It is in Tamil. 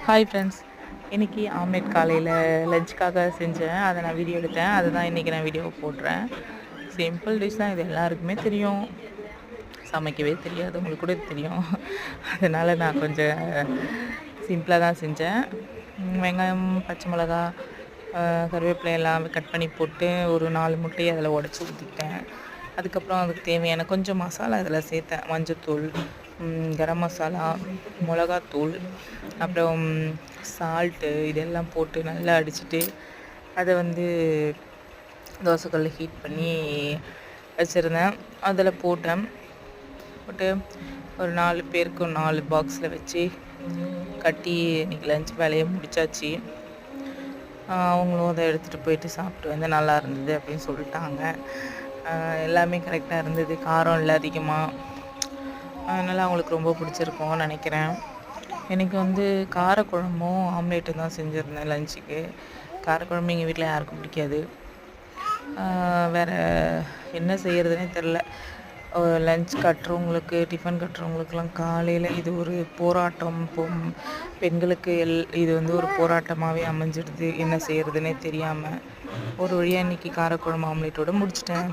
Hi friends. இன்றைக்கி ஆம்லெட் காலையில் லஞ்சுக்காக செஞ்சேன். அதை நான் வீடியோ எடுத்தேன். அதை தான் இன்றைக்கி நான் வீடியோ போடுறேன். சிம்பிள் டிஷ் தான், இது எல்லாருக்குமே தெரியும். சமைக்கவே தெரியாதவங்களுக்கு கூட தெரியும். அதனால் நான் கொஞ்சம் சிம்பிளாக தான் செஞ்சேன். வெங்காயம், பச்சை மிளகா, கருவேப்பிலை எல்லாம் கட் பண்ணி போட்டு ஒரு 4 முட்டையை அதில் உடச்சி ஊற்றிக்கிட்டேன். அதுக்கப்புறம் அதுக்கு தேவையான கொஞ்சம் மசாலா இதில் சேர்த்தேன். மஞ்சத்தூள், கரம் மசாலா, மிளகாத்தூள், அப்புறம் சால்ட்டு இதெல்லாம் போட்டு நல்லா அடிச்சுட்டு அதை தோசைக்கல்ல ஹீட் பண்ணி வச்சுருந்தேன். அதில் போட்டு ஒரு 4 பேருக்கு 4 பாக்ஸில் வச்சு கட்டி இன்றைக்கி லஞ்ச் வேலையை முடித்தாச்சு. அவங்களும் அதை எடுத்துகிட்டு போயிட்டு சாப்பிட்டு நல்லா இருந்தது அப்படின்னு சொல்லிட்டாங்க. எல்லாமே கரெக்டாக இருந்தது, காரம் இல்லை அதிகமாக. அதனால் அவங்களுக்கு ரொம்ப பிடிச்சிருக்கும்னு நினைக்கிறேன். எனக்கு காரக்குழம்பும் ஆம்லேட்டும் தான் செஞ்சுருந்தேன் லஞ்சுக்கு. காரக்குழம்பு எங்கள் வீட்டில் யாருக்கும் பிடிக்காது. வேறு என்ன செய்கிறதுனே தெரில. லஞ்ச் கட்டுறவங்களுக்கு, டிஃபன் கட்டுறவங்களுக்கெல்லாம் காலையில் இது ஒரு போராட்டம். பெண்களுக்கு இது ஒரு போராட்டமாகவே அமைஞ்சிடுது. என்ன செய்கிறதுனே தெரியாமல் ஒரு வழியாக இன்றைக்கி காரக்குழம்பு ஆம்லேட்டோடு முடிச்சிட்டேன்.